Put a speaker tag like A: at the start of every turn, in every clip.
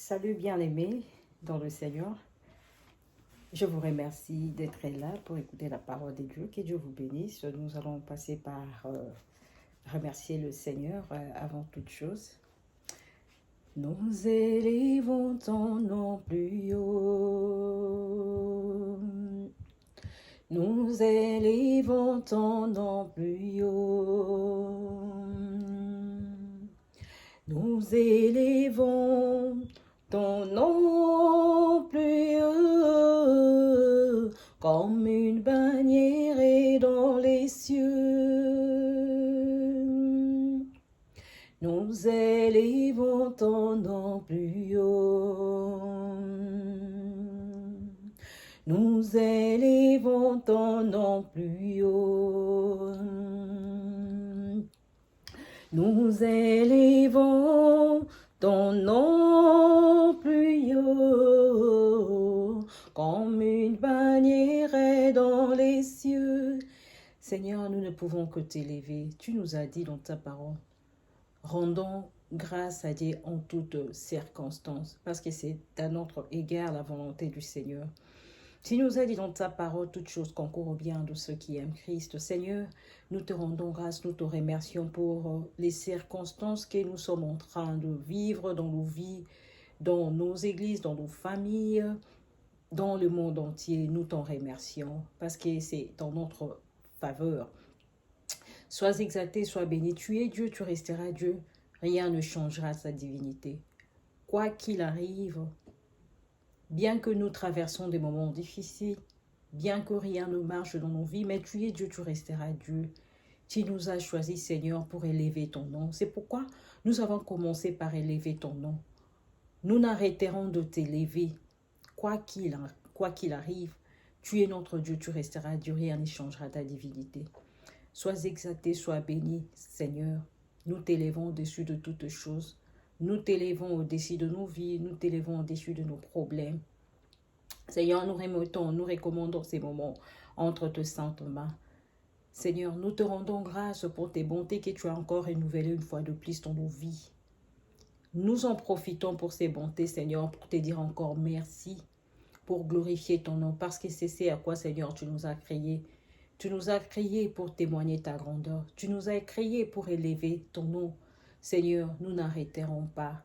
A: Salut bien-aimés dans le Seigneur. Je vous remercie d'être là pour écouter la parole de Dieu. Que Dieu vous bénisse. Nous allons passer par remercier le Seigneur avant toute chose. Nous élevons ton nom plus haut. Nous élevons ton nom plus haut. Nous élevons ton nom plus haut, comme une bannière est dans les cieux. Nous élevons ton nom plus haut. Nous élevons ton nom plus haut. Nous élevons ton nom plus haut, comme une bannière est dans les cieux. Seigneur, nous ne pouvons que t'élever. Tu nous as dit dans ta parole, rendons grâce à Dieu en toutes circonstances, parce que c'est à notre égard la volonté du Seigneur. Tu nous as dit dans ta parole toutes choses concourent au bien de ceux qui aiment Christ. Seigneur, nous te rendons grâce, nous te remercions pour les circonstances que nous sommes en train de vivre dans nos vies, dans nos églises, dans nos familles, dans le monde entier. Nous t'en remercions parce que c'est en notre faveur. Sois exalté, sois béni. Tu es Dieu, tu resteras Dieu. Rien ne changera sa divinité. Quoi qu'il arrive, bien que nous traversons des moments difficiles, bien que rien ne marche dans nos vies, mais tu es Dieu, tu resteras Dieu. Tu nous as choisis, Seigneur, pour élever ton nom. C'est pourquoi nous avons commencé par élever ton nom. Nous n'arrêterons de t'élever, quoi qu'il arrive. Tu es notre Dieu, tu resteras Dieu, rien ne changera ta divinité. Sois exalté, sois béni, Seigneur. Nous t'élevons au-dessus de toutes choses. Nous t'élevons au-dessus de nos vies, nous t'élevons au-dessus de nos problèmes. Seigneur, nous remettons, nous recommandons ces moments entre tes saintes mains. Seigneur, nous te rendons grâce pour tes bontés que tu as encore renouvelées une fois de plus dans nos vies. Nous en profitons pour ces bontés, Seigneur, pour te dire encore merci, pour glorifier ton nom, parce que c'est ce à quoi, Seigneur, tu nous as créés. Tu nous as créés pour témoigner ta grandeur. Tu nous as créés pour élever ton nom. Seigneur, nous n'arrêterons pas.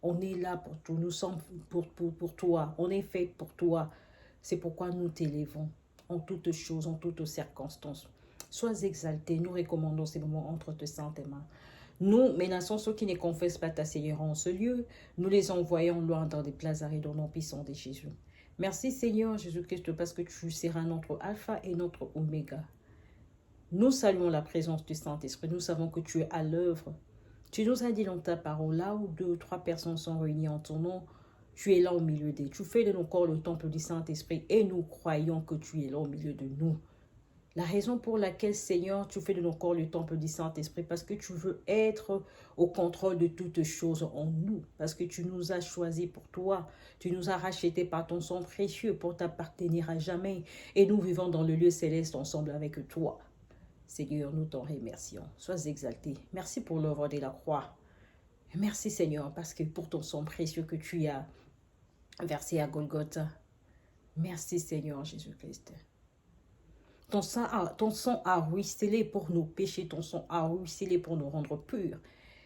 A: On est là pour tout. Nous sommes pour toi. On est fait pour toi. C'est pourquoi nous t'élevons en toutes choses, en toutes circonstances. Sois exalté. Nous recommandons ces moments entre tes saintes mains. Nous menaçons ceux qui ne confessent pas ta Seigneur en ce lieu. Nous les envoyons loin dans des places arides au nom puissant de Jésus. Merci Seigneur Jésus-Christ parce que tu seras notre alpha et notre oméga. Nous saluons la présence du Saint-Esprit. Nous savons que tu es à l'œuvre. Tu nous as dit dans ta parole, là où 2 ou 3 personnes sont réunies en ton nom, tu es là au milieu d'eux. Tu fais de nos corps le temple du Saint-Esprit et nous croyons que tu es là au milieu de nous. La raison pour laquelle, Seigneur, tu fais de nos corps le temple du Saint-Esprit, parce que tu veux être au contrôle de toutes choses en nous, parce que tu nous as choisis pour toi, tu nous as rachetés par ton sang précieux pour t'appartenir à jamais, et nous vivons dans le lieu céleste ensemble avec toi. Seigneur, nous t'en remercions. Sois exalté. Merci pour l'œuvre de la croix. Merci, Seigneur, parce que pour ton sang précieux que tu as versé à Golgotha. Merci, Seigneur Jésus-Christ. Ton sang a ruisselé pour nos péchés, ton sang a ruisselé pour nous rendre purs.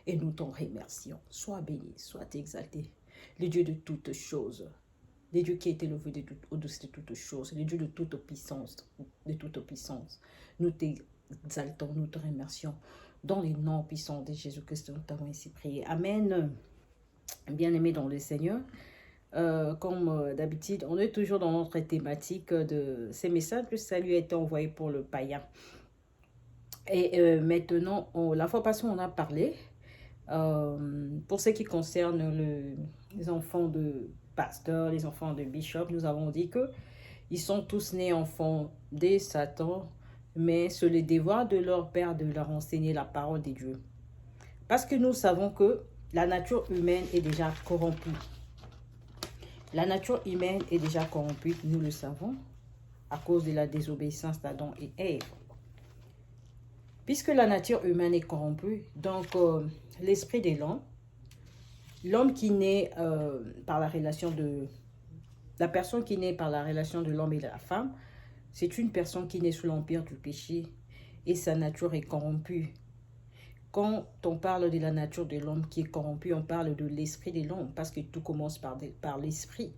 A: Et nous t'en remercions. Sois béni, sois exalté. Le Dieu de toutes choses. Le Dieu qui est élevé au-dessus de toutes choses. Le Dieu de toute puissance. Nous t'exaltons, nous te remercions. Dans les noms puissants de Jésus-Christ, nous t'avons ainsi prié. Amen. Bien-aimés dans le Seigneur. Comme d'habitude, on est toujours dans notre thématique de ces messages. Le salut a été envoyé pour le païen. Et maintenant, la fois passée, on a parlé pour ce qui concerne les enfants de pasteurs, les enfants de bishop. Nous avons dit que ils sont tous nés enfants de Satan, mais c'est le devoir de leur père de leur enseigner la parole de Dieu. Parce que nous savons que la nature humaine est déjà corrompue. La nature humaine est déjà corrompue, nous le savons, à cause de la désobéissance d'Adam et Ève. Puisque la nature humaine est corrompue, donc l'esprit de l'homme L'homme qui naît par la relation de... La personne qui naît par la relation de l'homme et de la femme, c'est une personne qui naît sous l'empire du péché et sa nature est corrompue. Quand on parle de la nature de l'homme qui est corrompu, on parle de l'esprit de l'homme parce que tout commence par l'esprit.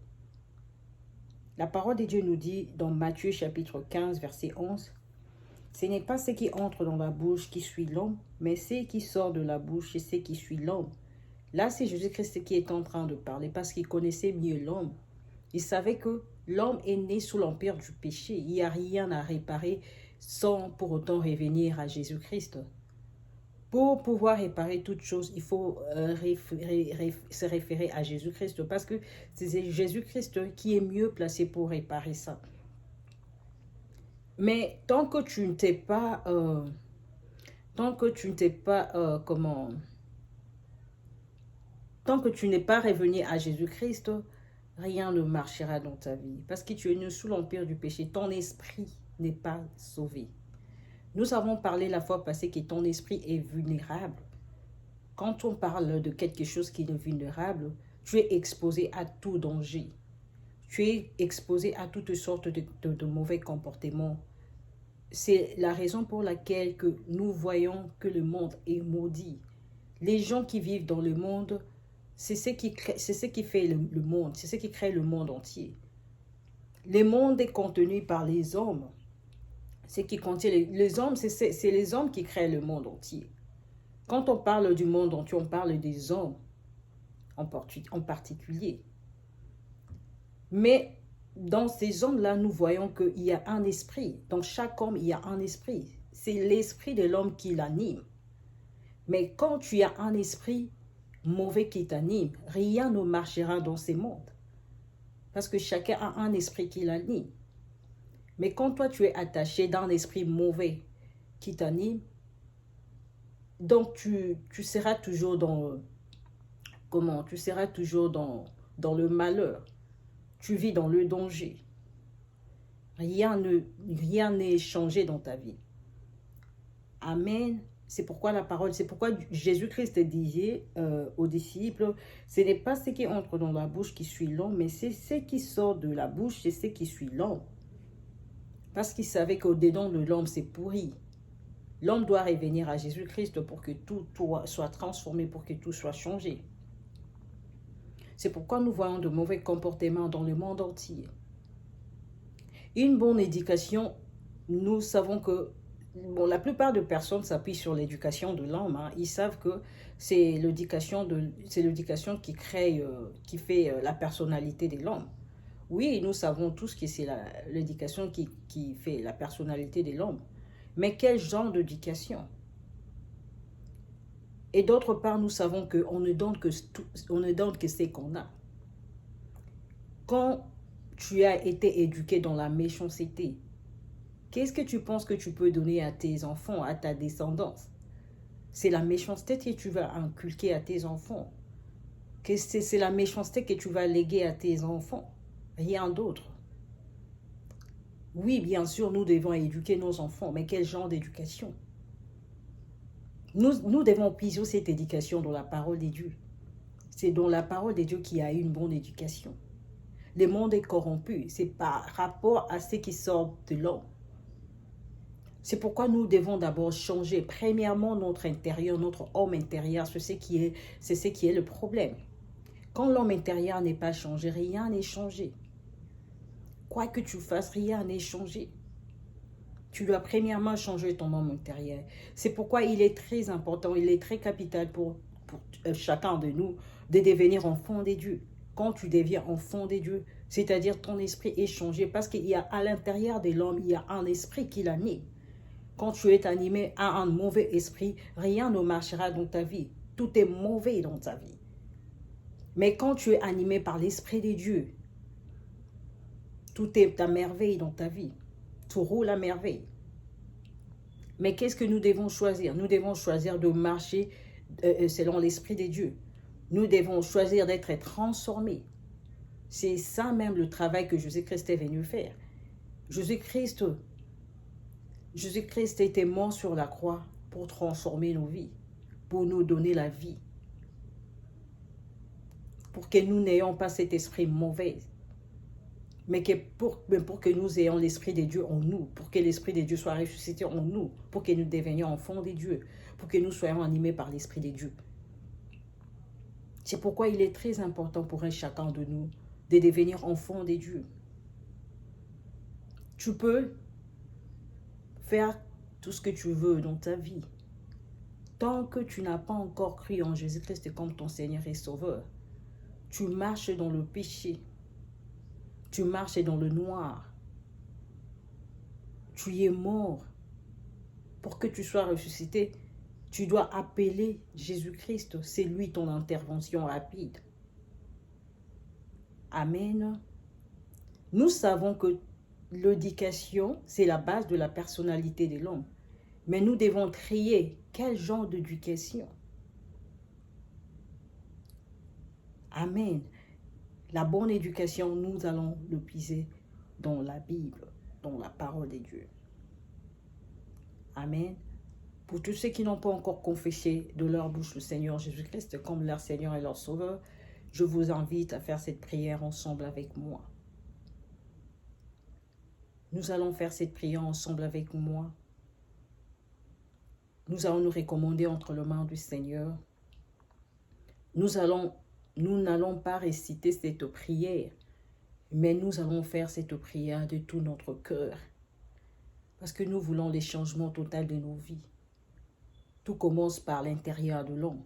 A: La parole de Dieu nous dit dans Matthieu chapitre 15, verset 11, « Ce n'est pas ce qui entre dans la bouche qui suit l'homme, mais ce qui sort de la bouche, c'est ce qui suit l'homme. » Là, c'est Jésus-Christ qui est en train de parler parce qu'il connaissait mieux l'homme. Il savait que l'homme est né sous l'empire du péché. Il n'y a rien à réparer sans pour autant revenir à Jésus-Christ. Pour pouvoir réparer toute chose, il faut se référer à Jésus-Christ parce que c'est Jésus-Christ qui est mieux placé pour réparer ça. Mais tant que tu ne t'es pas, tant que tu n'es pas revenu à Jésus-Christ, rien ne marchera dans ta vie. Parce que tu es né sous l'empire du péché, ton esprit n'est pas sauvé. Nous avons parlé la fois passée que ton esprit est vulnérable. Quand on parle de quelque chose qui est vulnérable, tu es exposé à tout danger. Tu es exposé à toutes sortes de mauvais comportements. C'est la raison pour laquelle que nous voyons que le monde est maudit. Les gens qui vivent dans le monde, c'est ce qui fait le monde, c'est ce qui crée le monde entier. Le monde est contenu par les hommes. Ce qui contient les hommes, c'est les hommes qui créent le monde entier. Quand on parle du monde entier, on parle des hommes en particulier. Mais dans ces hommes-là, nous voyons qu'il y a un esprit. Dans chaque homme, il y a un esprit. C'est l'esprit de l'homme qui l'anime. Mais quand tu as un esprit mauvais qui t'anime, rien ne marchera dans ces mondes. Parce que chacun a un esprit qui l'anime. Mais quand toi, tu es attaché d'un esprit mauvais qui t'anime, donc tu seras toujours dans... Tu seras toujours dans le malheur. Tu vis dans le danger. Rien n'est changé dans ta vie. Amen. C'est pourquoi la parole, c'est pourquoi Jésus-Christ disait aux disciples, ce n'est pas ce qui entre dans la bouche qui suit l'homme, mais c'est ce qui sort de la bouche, c'est ce qui suit l'homme. Parce qu'il savait qu'au-dedans de l'homme, c'est pourri. L'homme doit revenir à Jésus-Christ pour que tout soit transformé, pour que tout soit changé. C'est pourquoi nous voyons de mauvais comportements dans le monde entier. Une bonne éducation, nous savons que la plupart des personnes s'appuient sur l'éducation de l'homme. Ils savent que c'est l'éducation qui crée, qui fait la personnalité de l'homme. Oui, nous savons tous que c'est l'éducation qui fait la personnalité de l'homme. Mais quel genre d'éducation? Et d'autre part, nous savons qu'on ne donne que ce qu'on a. Quand tu as été éduqué dans la méchanceté, qu'est-ce que tu penses que tu peux donner à tes enfants, à ta descendance? C'est la méchanceté que tu vas inculquer à tes enfants. C'est la méchanceté que tu vas léguer à tes enfants. Rien d'autre. Oui, bien sûr, nous devons éduquer nos enfants, mais quel genre d'éducation? Nous devons puiser cette éducation dans la parole de Dieu. C'est dans la parole de Dieu qu'il y a une bonne éducation. Le monde est corrompu. C'est par rapport à ce qui sort de l'homme. C'est pourquoi nous devons d'abord changer, premièrement, notre intérieur, notre homme intérieur. C'est ce qui est le problème. Quand l'homme intérieur n'est pas changé, rien n'est changé. Quoi que tu fasses, rien n'est changé. Tu dois premièrement changer ton homme intérieur. C'est pourquoi il est très important, il est très capital pour chacun de nous de devenir enfant de Dieu. Quand tu deviens enfant de Dieu, c'est-à-dire ton esprit est changé parce qu'il y a à l'intérieur de l'homme, il y a un esprit qui l'anime. Quand tu es animé à un mauvais esprit, rien ne marchera dans ta vie. Tout est mauvais dans ta vie. Mais quand tu es animé par l'esprit de Dieu, tout est à merveille dans ta vie. Tout roule à merveille. Mais qu'est-ce que nous devons choisir? Nous devons choisir de marcher selon l'esprit de Dieu. Nous devons choisir d'être transformés. C'est ça même le travail que Jésus-Christ est venu faire. Jésus-Christ était mort sur la croix pour transformer nos vies, pour nous donner la vie. pour que nous n'ayons pas cet esprit mauvais, mais pour que nous ayons l'esprit de Dieu en nous, pour que l'esprit de Dieu soit ressuscité en nous, pour que nous devenions enfants de Dieu, pour que nous soyons animés par l'esprit de Dieu. C'est pourquoi il est très important pour un chacun de nous de devenir enfant de Dieu. Tu peux faire tout ce que tu veux dans ta vie. Tant que tu n'as pas encore cru en Jésus-Christ comme ton Seigneur et Sauveur, tu marches dans le péché. Tu marches dans le noir. Tu es mort. Pour que tu sois ressuscité, tu dois appeler Jésus-Christ. C'est lui ton intervention rapide. Amen. Nous savons que l'éducation, c'est la base de la personnalité de l'homme. Mais nous devons trier quel genre d'éducation. Amen. La bonne éducation, nous allons le puiser dans la Bible, dans la parole de Dieu. Amen. Pour tous ceux qui n'ont pas encore confessé de leur bouche le Seigneur Jésus-Christ comme leur Seigneur et leur Sauveur, je vous invite à faire cette prière ensemble avec moi. Nous allons faire cette prière ensemble avec moi. Nous allons nous recommander entre les mains du Seigneur. Nous n'allons pas réciter cette prière, mais nous allons faire cette prière de tout notre cœur. Parce que nous voulons les changements totaux de nos vies. Tout commence par l'intérieur de l'homme.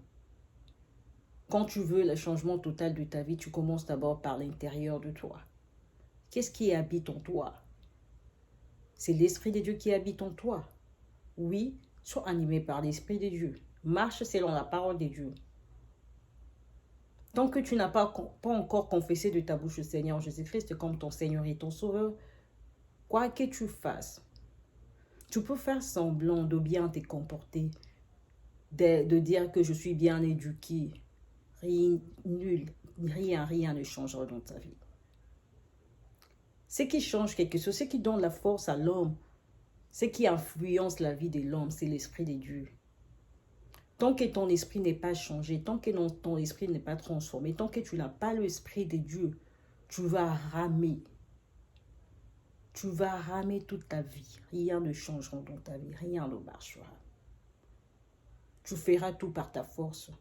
A: Quand tu veux le changement total de ta vie, tu commences d'abord par l'intérieur de toi. Qu'est-ce qui habite en toi? C'est l'Esprit de Dieu qui habite en toi. Oui, sois animé par l'Esprit de Dieu. Marche selon la parole de Dieu. Tant que tu n'as pas encore confessé de ta bouche le Seigneur Jésus-Christ comme ton Seigneur et ton Sauveur, quoi que tu fasses, tu peux faire semblant de bien te comporter, de dire que je suis bien éduqué. Rien ne changera dans ta vie. Ce qui change quelque chose, ce qui donne la force à l'homme, ce qui influence la vie de l'homme, c'est l'Esprit de Dieu. Tant que ton esprit n'est pas changé, tant que ton esprit n'est pas transformé, tant que tu n'as pas l'Esprit de Dieu, tu vas ramer. Tu vas ramer toute ta vie. Rien ne changera dans ta vie, rien ne marchera. Tu feras tout par ta force.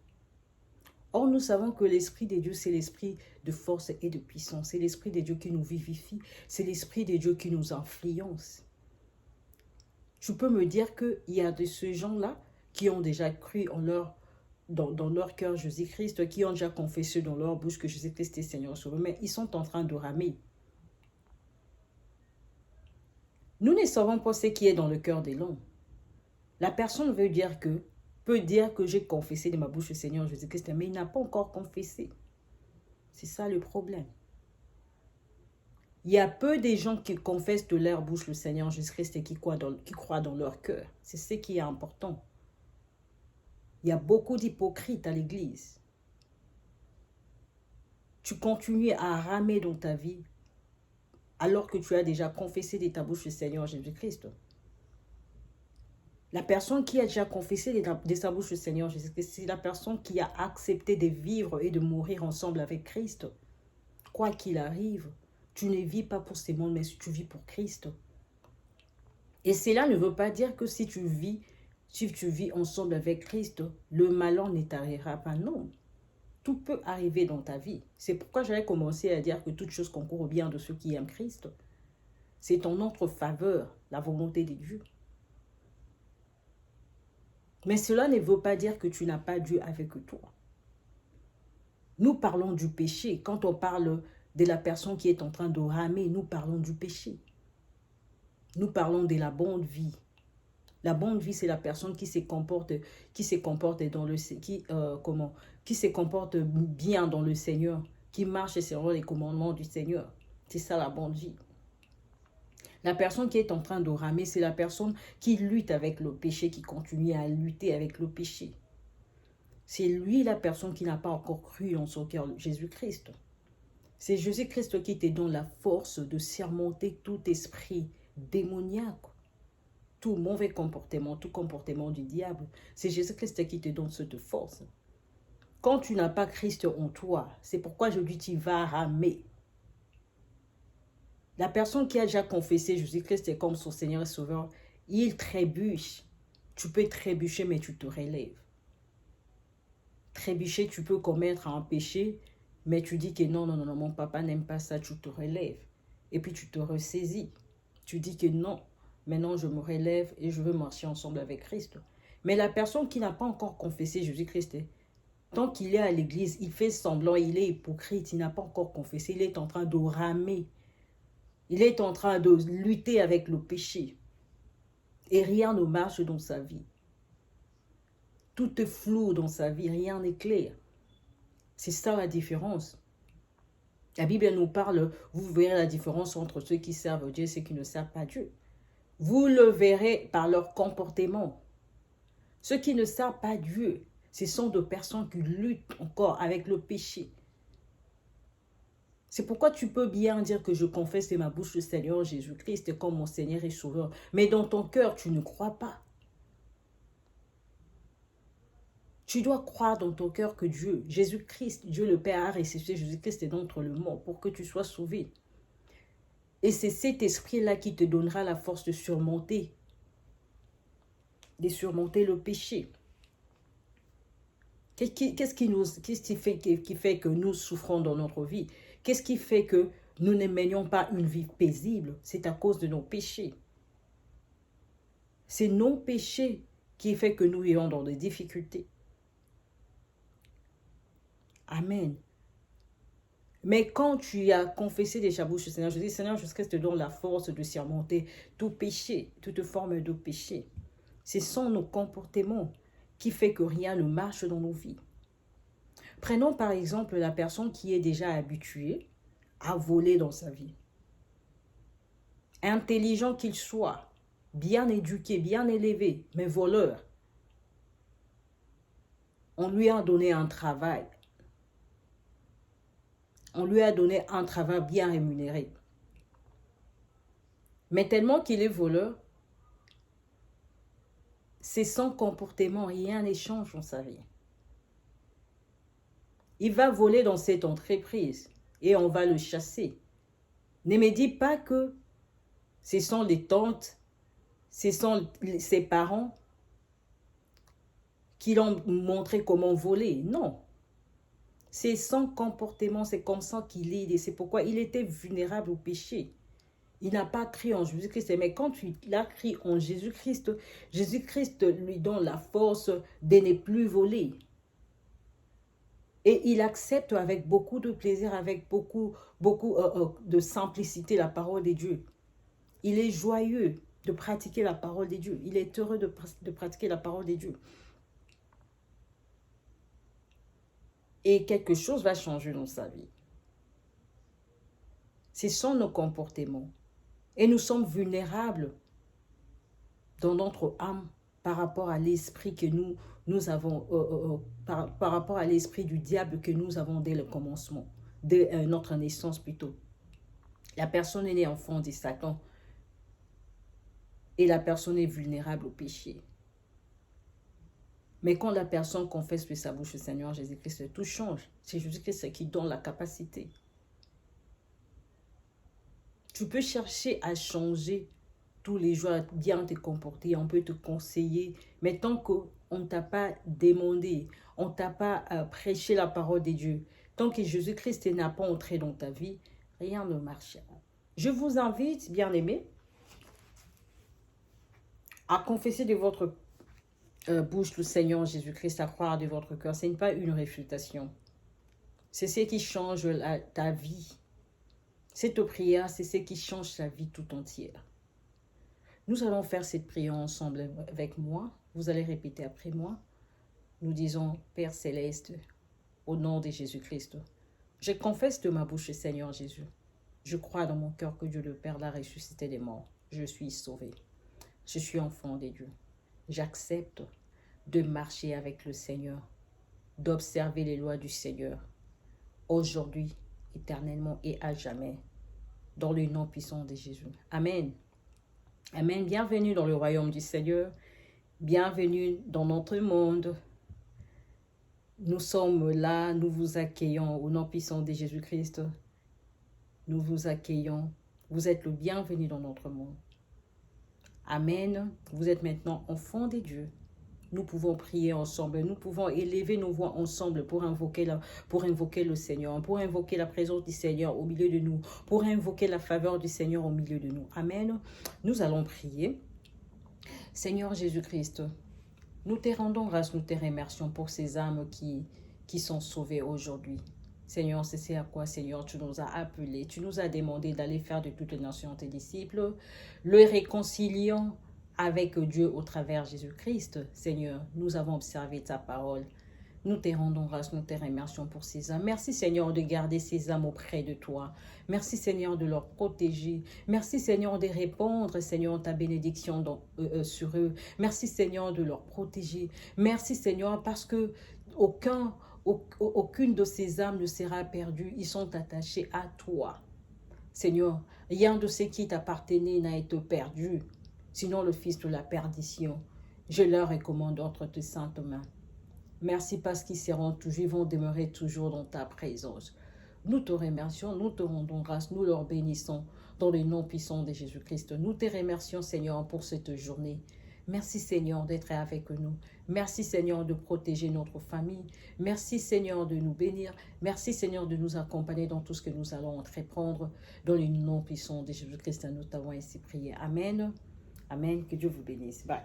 A: Or, nous savons que l'Esprit de Dieu, c'est l'Esprit de force et de puissance. C'est l'Esprit de Dieu qui nous vivifie. C'est l'Esprit de Dieu qui nous influence. Tu peux me dire qu'il y a de ces gens-là qui ont déjà cru dans leur cœur Jésus-Christ, qui ont déjà confessé dans leur bouche que Jésus-Christ est Seigneur Sauveur, mais ils sont en train de ramer. Nous ne savons pas ce qui est dans le cœur de l'homme. La personne peut dire que j'ai confessé de ma bouche le Seigneur Jésus-Christ, mais il n'a pas encore confessé. C'est ça le problème. Il y a peu de gens qui confessent de leur bouche le Seigneur Jésus-Christ et qui croient dans leur cœur. C'est ce qui est important. Il y a beaucoup d'hypocrites à l'église. Tu continues à ramer dans ta vie alors que tu as déjà confessé de ta bouche le Seigneur Jésus-Christ. La personne qui a déjà confessé de sa bouche le Seigneur Jésus-Christ, c'est la personne qui a accepté de vivre et de mourir ensemble avec Christ. Quoi qu'il arrive, tu ne vis pas pour ce monde, mais tu vis pour Christ. Et cela ne veut pas dire que si tu vis ensemble avec Christ, le malheur ne t'arrivera pas. Non. Tout peut arriver dans ta vie. C'est pourquoi j'avais commencé à dire que toute chose concourt au bien de ceux qui aiment Christ. C'est en notre faveur, la volonté de Dieu. Mais cela ne veut pas dire que tu n'as pas Dieu avec toi. Nous parlons du péché. Quand on parle de la personne qui est en train de ramer, nous parlons du péché. Nous parlons de la bonne vie. La bonne vie, c'est la personne qui se comporte bien dans le Seigneur, qui marche selon les commandements du Seigneur. C'est ça la bonne vie. La personne qui est en train de ramer, c'est la personne qui lutte avec le péché, qui continue à lutter avec le péché. C'est lui la personne qui n'a pas encore cru en son cœur Jésus-Christ. C'est Jésus-Christ qui te donne la force de surmonter tout esprit démoniaque, tout mauvais comportement, tout comportement du diable. C'est Jésus-Christ qui te donne cette force. Quand tu n'as pas Christ en toi, c'est pourquoi je dis tu vas ramer. La personne qui a déjà confessé Jésus-Christ est comme son Seigneur et Sauveur, il trébuche. Tu peux trébucher, mais tu te relèves. Trébucher, tu peux commettre un péché, mais tu dis que non, non, non, non, mon papa n'aime pas ça, tu te relèves. Et puis tu te ressaisis. Tu dis que non, maintenant je me relève et je veux marcher ensemble avec Christ. Mais la personne qui n'a pas encore confessé Jésus-Christ, tant qu'il est à l'église, il fait semblant, il est hypocrite, il n'a pas encore confessé, il est en train de ramer. Il est en train de lutter avec le péché. Et rien ne marche dans sa vie. Tout est flou dans sa vie, rien n'est clair. C'est ça la différence. La Bible nous parle, vous verrez la différence entre ceux qui servent Dieu et ceux qui ne servent pas Dieu. Vous le verrez par leur comportement. Ceux qui ne servent pas Dieu, ce sont des personnes qui luttent encore avec le péché. C'est pourquoi tu peux bien dire que je confesse de ma bouche le Seigneur Jésus-Christ comme mon Seigneur et Sauveur. Mais dans ton cœur, tu ne crois pas. Tu dois croire dans ton cœur que Dieu, Jésus-Christ, Dieu le Père a ressuscité Jésus-Christ d'entre le mort pour que tu sois sauvé. Et c'est cet esprit-là qui te donnera la force de surmonter le péché. Qu'est-ce qui fait que nous souffrons dans notre vie? Qu'est-ce qui fait que nous ne menions pas une vie paisible? C'est à cause de nos péchés. C'est nos péchés qui fait que nous ayons dans des difficultés. Amen. Mais quand tu as confessé de ta bouche, Seigneur, je dis, Seigneur, jusqu'à ce que te donne la force de surmonter tout péché, toute forme de péché. Ce sont nos comportements qui fait que rien ne marche dans nos vies. Prenons par exemple la personne qui est déjà habituée à voler dans sa vie. Intelligent qu'il soit, bien éduqué, bien élevé, mais voleur. On lui a donné un travail. On lui a donné un travail bien rémunéré. Mais tellement qu'il est voleur, c'est son comportement, rien ne change dans sa vie. Il va voler dans cette entreprise et on va le chasser. Ne me dis pas que ce sont les tantes, ce sont ses parents qui l'ont montré comment voler. Non. C'est son comportement, c'est comme ça qu'il est. Et c'est pourquoi il était vulnérable au péché. Il n'a pas crié en Jésus-Christ. Mais quand il a crié en Jésus-Christ, Jésus-Christ lui donne la force de ne plus voler. Et il accepte avec beaucoup de plaisir, avec beaucoup de simplicité la parole de Dieu. Il est joyeux de pratiquer la parole de Dieu. Il est heureux de pratiquer la parole de Dieu. Et quelque chose va changer dans sa vie. Ce sont nos comportements. Et nous sommes vulnérables dans notre âme par rapport à l'esprit que nous avons, par rapport à l'esprit du diable que nous avons dès le commencement, dès notre naissance plutôt. La personne est née enfant de Satan et la personne est vulnérable au péché. Mais quand la personne confesse de sa bouche le Seigneur Jésus-Christ, tout change. C'est Jésus-Christ qui donne la capacité. Tu peux chercher à changer tous les jours, à bien te comporter, on peut te conseiller, mais tant qu'on ne t'a pas demandé, on ne t'a pas prêché la parole de Dieu, tant que Jésus-Christ n'a pas entré dans ta vie, rien ne marchera. Je vous invite, bien-aimés, à confesser de votre bouche le Seigneur Jésus-Christ, à croire de votre cœur. Ce n'est pas une réfutation. C'est ce qui change ta vie. Cette prière, c'est ce qui change ta vie tout entière. Nous allons faire cette prière ensemble avec moi. Vous allez répéter après moi. Nous disons, Père Céleste, au nom de Jésus-Christ, je confesse de ma bouche, Seigneur Jésus. Je crois dans mon cœur que Dieu le Père l'a ressuscité des morts. Je suis sauvé. Je suis enfant de Dieu. J'accepte de marcher avec le Seigneur, d'observer les lois du Seigneur, aujourd'hui, éternellement et à jamais, dans le nom puissant de Jésus. Amen. Amen. Bienvenue dans le royaume du Seigneur. Bienvenue dans notre monde. Nous sommes là, nous vous accueillons au nom puissant de Jésus-Christ. Nous vous accueillons. Vous êtes le bienvenu dans notre monde. Amen. Vous êtes maintenant enfants de Dieu. Nous pouvons prier ensemble. Nous pouvons élever nos voix ensemble pour invoquer le Seigneur, pour invoquer la présence du Seigneur au milieu de nous, pour invoquer la faveur du Seigneur au milieu de nous. Amen. Nous allons prier. Seigneur Jésus-Christ, nous te rendons grâce, nous te remercions pour ces âmes qui sont sauvées aujourd'hui. Seigneur, c'est à quoi, Seigneur, tu nous as appelés, tu nous as demandé d'aller faire de toutes les nations tes disciples, le réconciliant avec Dieu au travers Jésus-Christ. Seigneur, nous avons observé ta parole. Nous te rendons grâce, nous te remercions pour ces âmes. Merci Seigneur de garder ces âmes auprès de toi. Merci Seigneur de leur protéger. Merci Seigneur de répandre, Seigneur, ta bénédiction sur eux. Merci Seigneur de leur protéger. Merci Seigneur parce que aucune de ces âmes ne sera perdue. Ils sont attachés à toi. Seigneur, rien de ce qui t'appartenait n'a été perdu, sinon le fils de la perdition. Je leur recommande entre tes saintes mains. Merci parce qu'ils seront toujours, ils vont demeurer toujours dans ta présence. Nous te remercions, nous te rendons grâce, nous leur bénissons dans le nom puissant de Jésus-Christ. Nous te remercions, Seigneur, pour cette journée. Merci, Seigneur, d'être avec nous. Merci, Seigneur, de protéger notre famille. Merci, Seigneur, de nous bénir. Merci, Seigneur, de nous accompagner dans tout ce que nous allons entreprendre. Dans le nom puissant de Jésus-Christ, nous t'avons ainsi prié. Amen. Amen. Que Dieu vous bénisse. Bye.